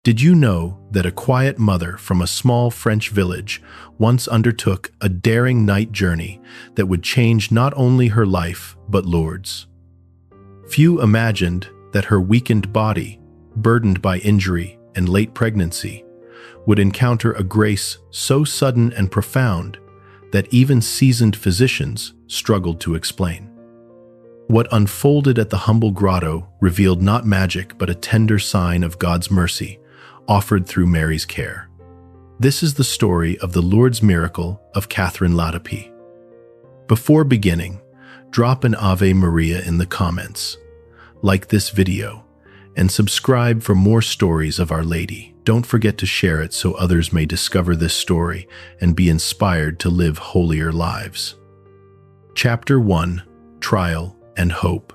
Did you know that a quiet mother from a small French village once undertook a daring night journey that would change not only her life but Lourdes'? Few imagined that her weakened body, burdened by injury and late pregnancy, would encounter a grace so sudden and profound that even seasoned physicians struggled to explain. What unfolded at the humble grotto revealed not magic but a tender sign of God's mercy, offered through Mary's care. This is the story of the Lourdes miracle of Catherine Latapie. Before beginning, drop an Ave Maria in the comments, like this video, and subscribe for more stories of Our Lady. Don't forget to share it so others may discover this story and be inspired to live holier lives. Chapter 1: Trial and Hope.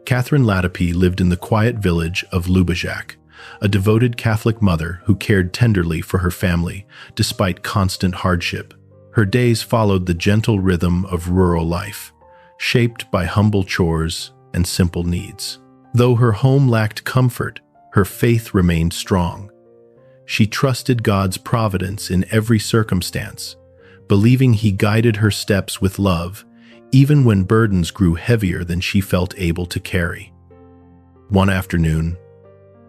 Catherine Latapie lived in the quiet village of Lourdes, a devoted Catholic mother who cared tenderly for her family despite constant hardship. Her days followed the gentle rhythm of rural life, shaped by humble chores and simple needs. Though her home lacked comfort, her faith remained strong. She trusted God's providence in every circumstance, believing He guided her steps with love, even when burdens grew heavier than she felt able to carry. One afternoon,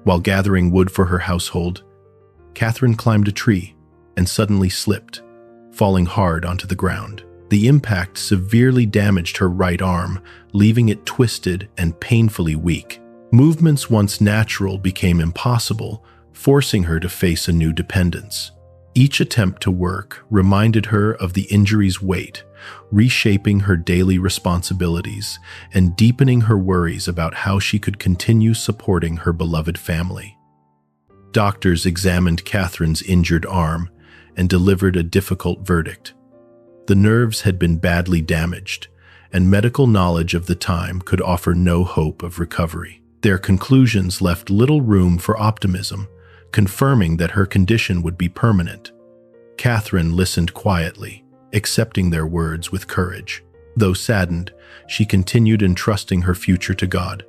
while gathering wood for her household, Catherine climbed a tree and suddenly slipped, falling hard onto the ground. The impact severely damaged her right arm, leaving it twisted and painfully weak. Movements once natural became impossible, forcing her to face a new dependence. Each attempt to work reminded her of the injury's weight, reshaping her daily responsibilities and deepening her worries about how she could continue supporting her beloved family. Doctors examined Catherine's injured arm and delivered a difficult verdict. The nerves had been badly damaged, and medical knowledge of the time could offer no hope of recovery. Their conclusions left little room for optimism, confirming that her condition would be permanent. Catherine listened quietly, accepting their words with courage. Though saddened, she continued entrusting her future to God,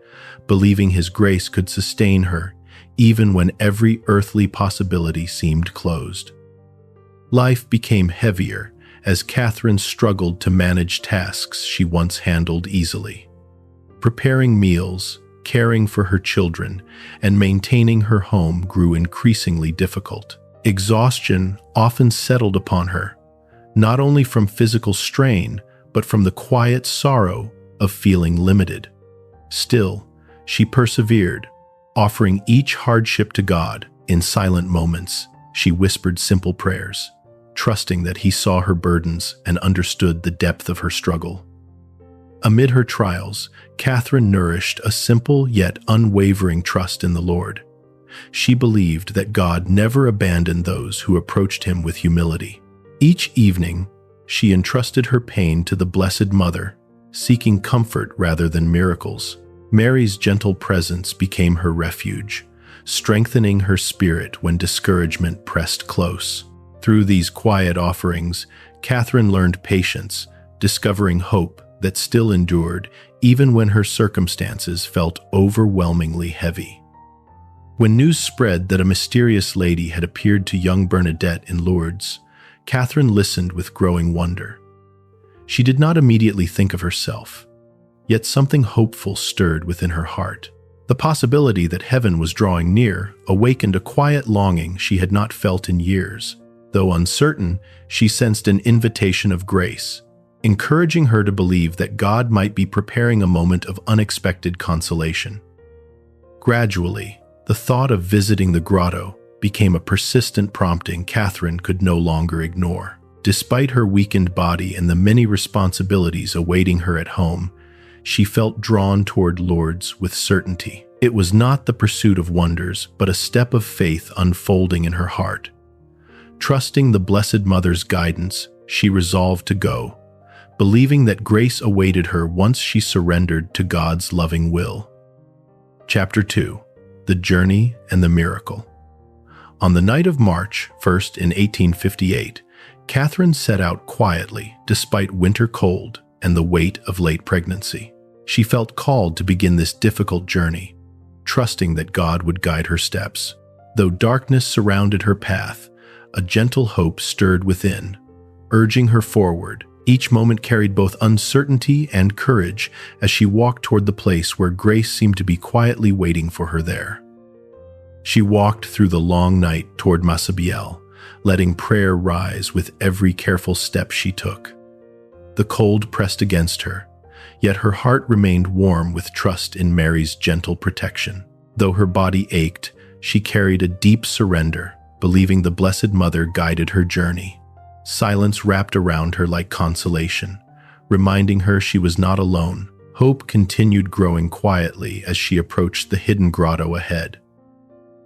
believing His grace could sustain her, even when every earthly possibility seemed closed. Life became heavier as Catherine struggled to manage tasks she once handled easily. Preparing meals, caring for her children, and maintaining her home grew increasingly difficult. Exhaustion often settled upon her, not only from physical strain, but from the quiet sorrow of feeling limited. Still, she persevered, offering each hardship to God. In silent moments, she whispered simple prayers, trusting that He saw her burdens and understood the depth of her struggle. Amid her trials, Catherine nourished a simple yet unwavering trust in the Lord. She believed that God never abandoned those who approached Him with humility. Each evening, she entrusted her pain to the Blessed Mother, seeking comfort rather than miracles. Mary's gentle presence became her refuge, strengthening her spirit when discouragement pressed close. Through these quiet offerings, Catherine learned patience, discovering hope that still endured even when her circumstances felt overwhelmingly heavy. When news spread that a mysterious lady had appeared to young Bernadette in Lourdes, Catherine listened with growing wonder. She did not immediately think of herself, yet something hopeful stirred within her heart. The possibility that heaven was drawing near awakened a quiet longing she had not felt in years. Though uncertain, she sensed an invitation of grace, encouraging her to believe that God might be preparing a moment of unexpected consolation. Gradually, the thought of visiting the grotto became a persistent prompting Catherine could no longer ignore. Despite her weakened body and the many responsibilities awaiting her at home, she felt drawn toward Lourdes with certainty. It was not the pursuit of wonders, but a step of faith unfolding in her heart. Trusting the Blessed Mother's guidance, she resolved to go, believing that grace awaited her once she surrendered to God's loving will. Chapter 2: The Journey and the Miracle. On the night of March 1st in 1858, Catherine set out quietly despite winter cold and the weight of late pregnancy. She felt called to begin this difficult journey, trusting that God would guide her steps. Though darkness surrounded her path, a gentle hope stirred within, urging her forward. Each moment carried both uncertainty and courage as she walked toward the place where grace seemed to be quietly waiting for her there. She walked through the long night toward Masabiel, letting prayer rise with every careful step she took. The cold pressed against her, yet her heart remained warm with trust in Mary's gentle protection. Though her body ached, she carried a deep surrender, believing the Blessed Mother guided her journey. Silence wrapped around her like consolation, reminding her she was not alone. Hope continued growing quietly as she approached the hidden grotto ahead.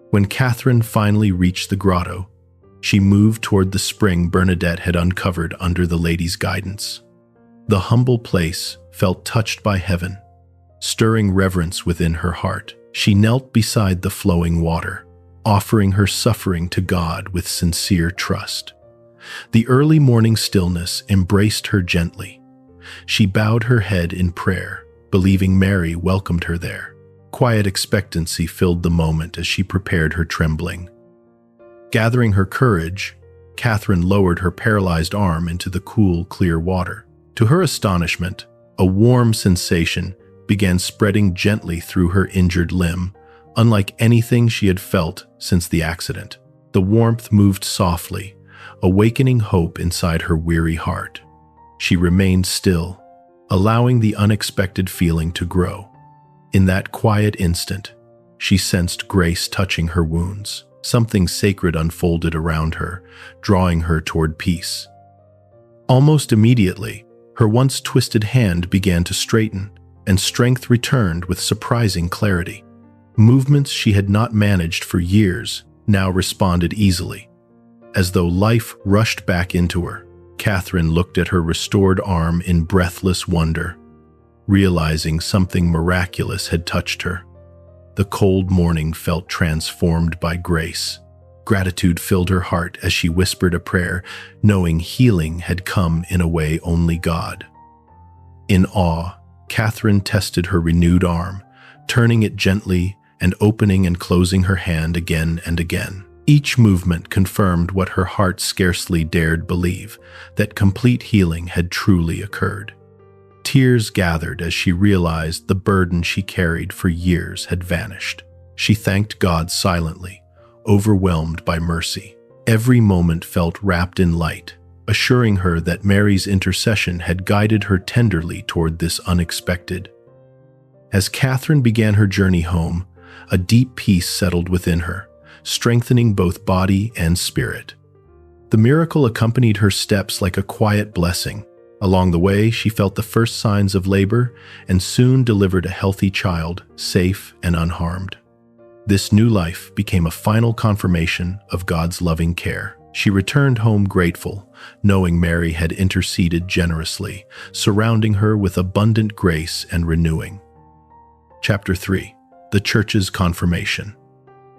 When Catherine finally reached the grotto, she moved toward the spring Bernadette had uncovered under the lady's guidance. The humble place felt touched by heaven. Stirring reverence within her heart, she knelt beside the flowing water, offering her suffering to God with sincere trust. The early morning stillness embraced her gently. She bowed her head in prayer, believing Mary welcomed her there. Quiet expectancy filled the moment as she prepared her trembling. Gathering her courage, Catherine lowered her paralyzed arm into the cool, clear water. To her astonishment, a warm sensation began spreading gently through her injured limb, unlike anything she had felt since the accident. The warmth moved softly, awakening hope inside her weary heart. She remained still, allowing the unexpected feeling to grow. In that quiet instant, she sensed grace touching her wounds. Something sacred unfolded around her, drawing her toward peace. Almost immediately, her once twisted hand began to straighten, and strength returned with surprising clarity. Movements she had not managed for years now responded easily. As though life rushed back into her, Catherine looked at her restored arm in breathless wonder, realizing something miraculous had touched her. The cold morning felt transformed by grace. Gratitude filled her heart as she whispered a prayer, knowing healing had come in a way only God. In awe, Catherine tested her renewed arm, turning it gently and opening and closing her hand again and again. Each movement confirmed what her heart scarcely dared believe, that complete healing had truly occurred. Tears gathered as she realized the burden she carried for years had vanished. She thanked God silently, overwhelmed by mercy. Every moment felt wrapped in light, assuring her that Mary's intercession had guided her tenderly toward this unexpected. As Catherine began her journey home, a deep peace settled within her, strengthening both body and spirit. The miracle accompanied her steps like a quiet blessing. Along the way, she felt the first signs of labor and soon delivered a healthy child, safe and unharmed. This new life became a final confirmation of God's loving care. She returned home grateful, knowing Mary had interceded generously, surrounding her with abundant grace and renewing. Chapter 3. The Church's Confirmation.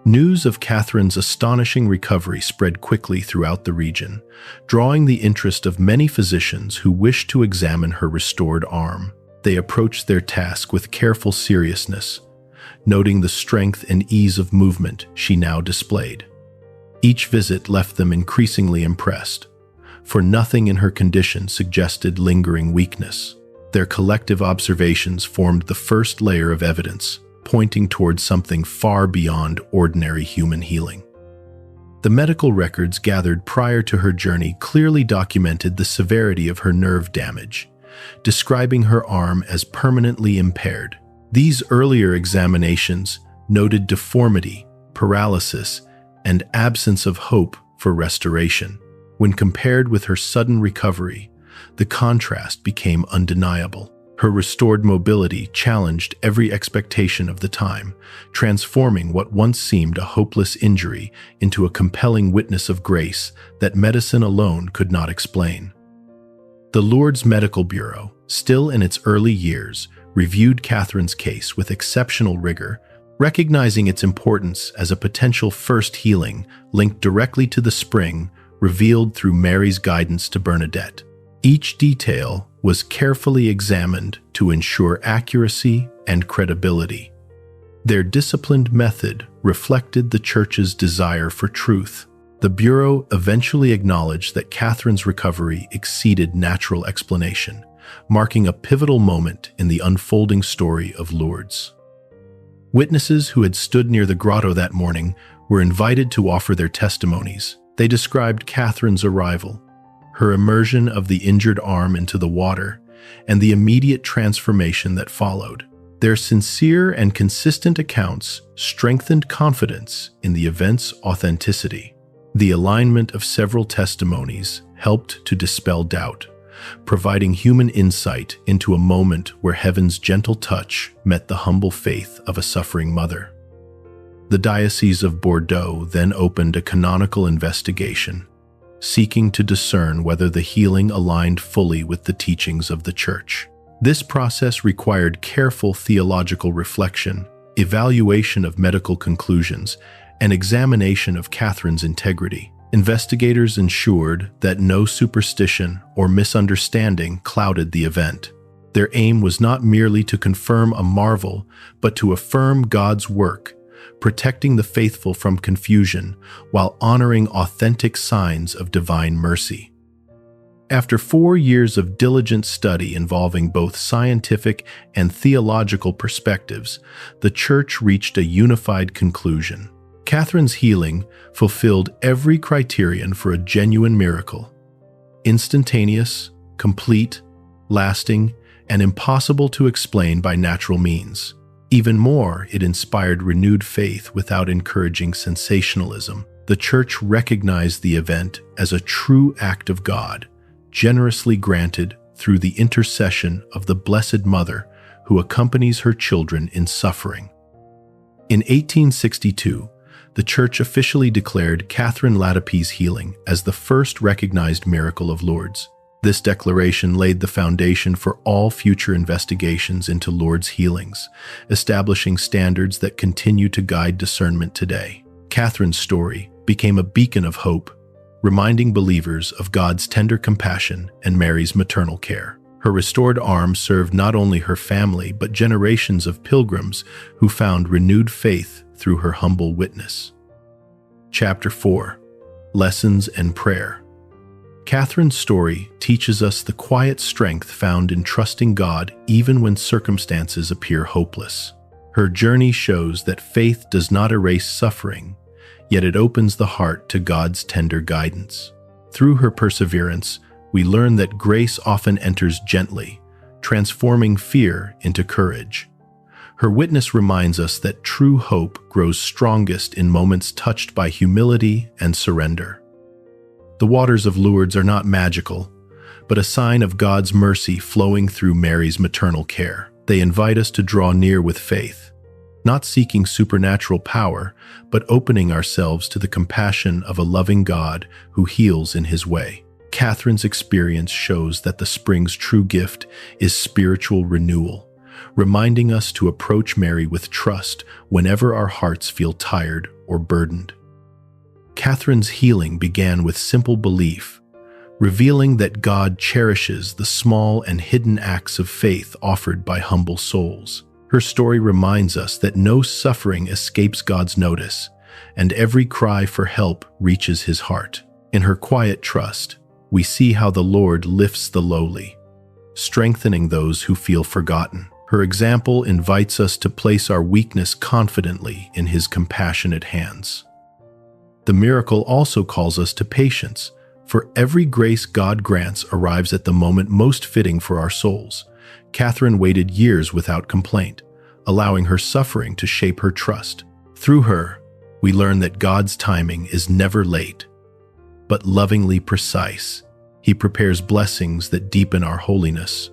News of Catherine's astonishing recovery spread quickly throughout the region, drawing the interest of many physicians who wished to examine her restored arm. They approached their task with careful seriousness, noting the strength and ease of movement she now displayed. Each visit left them increasingly impressed, for nothing in her condition suggested lingering weakness. Their collective observations formed the first layer of evidence, pointing towards something far beyond ordinary human healing. The medical records gathered prior to her journey clearly documented the severity of her nerve damage, describing her arm as permanently impaired. These earlier examinations noted deformity, paralysis, and absence of hope for restoration. When compared with her sudden recovery, the contrast became undeniable. Her restored mobility challenged every expectation of the time, transforming what once seemed a hopeless injury into a compelling witness of grace that medicine alone could not explain. The Lourdes Medical Bureau, still in its early years, reviewed Catherine's case with exceptional rigor, recognizing its importance as a potential first healing linked directly to the spring revealed through Mary's guidance to Bernadette. Each detail was carefully examined to ensure accuracy and credibility. Their disciplined method reflected the Church's desire for truth. The Bureau eventually acknowledged that Catherine's recovery exceeded natural explanation, marking a pivotal moment in the unfolding story of Lourdes. Witnesses who had stood near the grotto that morning were invited to offer their testimonies. They described Catherine's arrival, her immersion of the injured arm into the water, and the immediate transformation that followed. Their sincere and consistent accounts strengthened confidence in the event's authenticity. The alignment of several testimonies helped to dispel doubt, providing human insight into a moment where heaven's gentle touch met the humble faith of a suffering mother. The Diocese of Bordeaux then opened a canonical investigation, seeking to discern whether the healing aligned fully with the teachings of the Church. This process required careful theological reflection, evaluation of medical conclusions, and examination of Catherine's integrity. Investigators ensured that no superstition or misunderstanding clouded the event. Their aim was not merely to confirm a marvel, but to affirm God's work, protecting the faithful from confusion while honoring authentic signs of divine mercy. After 4 years of diligent study involving both scientific and theological perspectives, the Church reached a unified conclusion. Catherine's healing fulfilled every criterion for a genuine miracle: instantaneous, complete, lasting, and impossible to explain by natural means. Even more, it inspired renewed faith without encouraging sensationalism. The Church recognized the event as a true act of God, generously granted through the intercession of the Blessed Mother who accompanies her children in suffering. In 1862, the Church officially declared Catherine Latapie's healing as the first recognized miracle of Lourdes. This declaration laid the foundation for all future investigations into Lourdes healings, establishing standards that continue to guide discernment today. Catherine's story became a beacon of hope, reminding believers of God's tender compassion and Mary's maternal care. Her restored arm served not only her family but generations of pilgrims who found renewed faith through her humble witness. Chapter 4: Lessons and Prayer. Catherine's story teaches us the quiet strength found in trusting God even when circumstances appear hopeless. Her journey shows that faith does not erase suffering, yet it opens the heart to God's tender guidance. Through her perseverance, we learn that grace often enters gently, transforming fear into courage. Her witness reminds us that true hope grows strongest in moments touched by humility and surrender. The waters of Lourdes are not magical, but a sign of God's mercy flowing through Mary's maternal care. They invite us to draw near with faith, not seeking supernatural power, but opening ourselves to the compassion of a loving God who heals in His way. Catherine's experience shows that the spring's true gift is spiritual renewal, reminding us to approach Mary with trust whenever our hearts feel tired or burdened. Catherine's healing began with simple belief, revealing that God cherishes the small and hidden acts of faith offered by humble souls. Her story reminds us that no suffering escapes God's notice, and every cry for help reaches His heart. In her quiet trust, we see how the Lord lifts the lowly, strengthening those who feel forgotten. Her example invites us to place our weakness confidently in His compassionate hands. The miracle also calls us to patience, for every grace God grants arrives at the moment most fitting for our souls. Catherine waited years without complaint, allowing her suffering to shape her trust. Through her, we learn that God's timing is never late, but lovingly precise. He prepares blessings that deepen our holiness,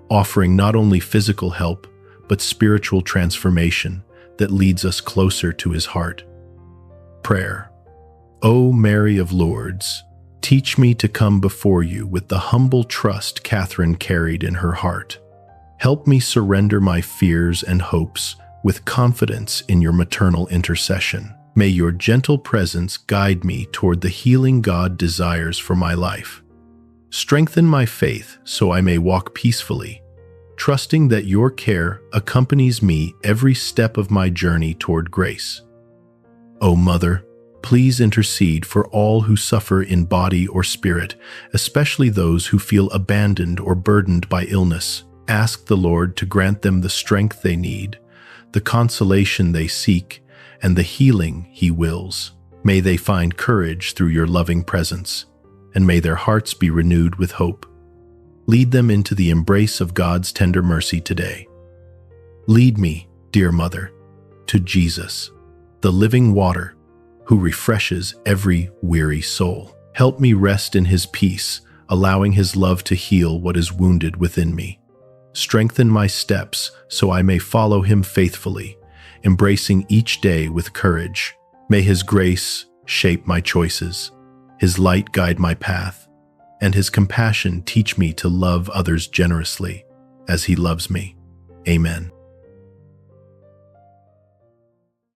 offering not only physical help, but spiritual transformation that leads us closer to His heart. Prayer. O Mary of Lourdes, teach me to come before you with the humble trust Catherine carried in her heart. Help me surrender my fears and hopes with confidence in your maternal intercession. May your gentle presence guide me toward the healing God desires for my life. Strengthen my faith so I may walk peacefully, trusting that your care accompanies me every step of my journey toward grace. O Mother, please intercede for all who suffer in body or spirit, especially those who feel abandoned or burdened by illness. Ask the Lord to grant them the strength they need, the consolation they seek, and the healing He wills. May they find courage through your loving presence, and may their hearts be renewed with hope. Lead them into the embrace of God's tender mercy today. Lead me, dear Mother, to Jesus, the living water, who refreshes every weary soul. Help me rest in His peace, allowing His love to heal what is wounded within me. Strengthen my steps so I may follow Him faithfully, embracing each day with courage. May His grace shape my choices, His light guide my path, and His compassion teach me to love others generously as He loves me. Amen.